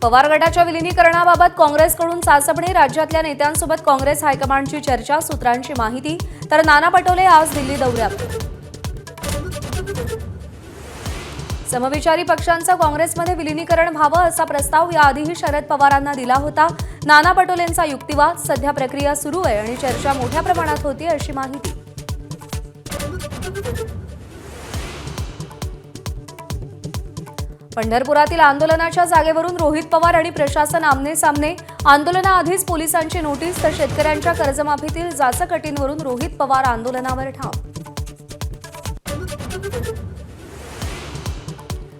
पवार गटाच्या विलीनीकरणाबाबत काँग्रेसकडून चाचपणी, राज्यातल्या नेत्यांसोबत काँग्रेस हायकमांडची चर्चा, सूत्रांची माहिती. तर नाना पटोले आज दिल्ली दौऱ्यावर. समविचारी पक्षांचं काँग्रेसमध्ये विलीनीकरण व्हावं असा प्रस्ताव याआधीही शरद पवारांना दिला होता. नाना पटोलेंचा युक्तिवाद, सध्या प्रक्रिया सुरू आहे आणि चर्चा मोठ्या प्रमाणात होती अशी माहिती. पंढरपुरातील आंदोलनाच्या जागेवरून रोहित पवार आणि प्रशासन आमने सामने. आंदोलनाआधीच पोलिसांची नोटीस, तर शेतकऱ्यांच्या कर्जमाफीतील जाचक अटींवरून रोहित पवार आंदोलनावर ठाम.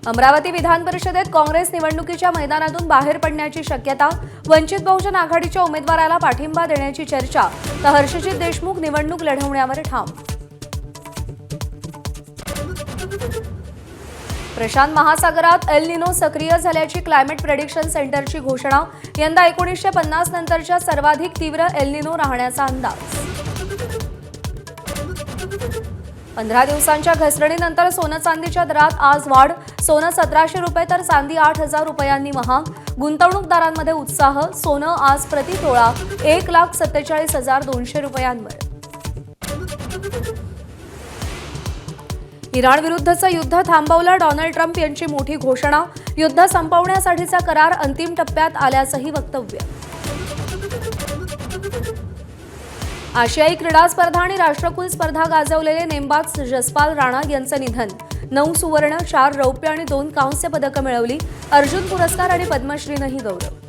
अमरावती विधान परिषदेत काँग्रेस निवडणुकीच्या मैदानातून बाहेर पडण्याची शक्यता. वंचित बहुजन आघाडीच्या उमेदवाराला पाठिंबा देण्याची चर्चा, तर हर्षजित देशमुख निवडणूक लढवण्यावर ठाम. प्रशांत महासागरात एल निनो सक्रिय झाल्याची क्लायमेट प्रेडिक्शन सेंटरची घोषणा. यंदा 1950 नंतरच्या सर्वाधिक तीव्र एल निनो राहण्याचा अंदाज. 15 दिवसांच्या घसरणीनंतर सोनं चांदीच्या दरात आज वाढ. सोनं 1700 रुपये तर चांदी 8000 रुपयांनी महाग. गुंतवणूकदारांमध्ये उत्साह. सोनं आज प्रति तोळा 1,47,200 रुपयांवर. इराण विरुद्धचं युद्ध थांबवलं, डोनाल्ड ट्रम्प यांची मोठी घोषणा. युद्ध संपवण्यासाठीचा करार अंतिम टप्प्यात आल्याचंही वक्तव्य. आशियाई क्रीडा स्पर्धा आणि राष्ट्रकुल स्पर्धा गाजवलेले नेमबाज जसपाल राणा यांचं निधन. 9 सुवर्ण, 4 रौप्य आणि 2 कांस्य पदकं मिळवली. अर्जुन पुरस्कार आणि पद्मश्रीनंही गौरव.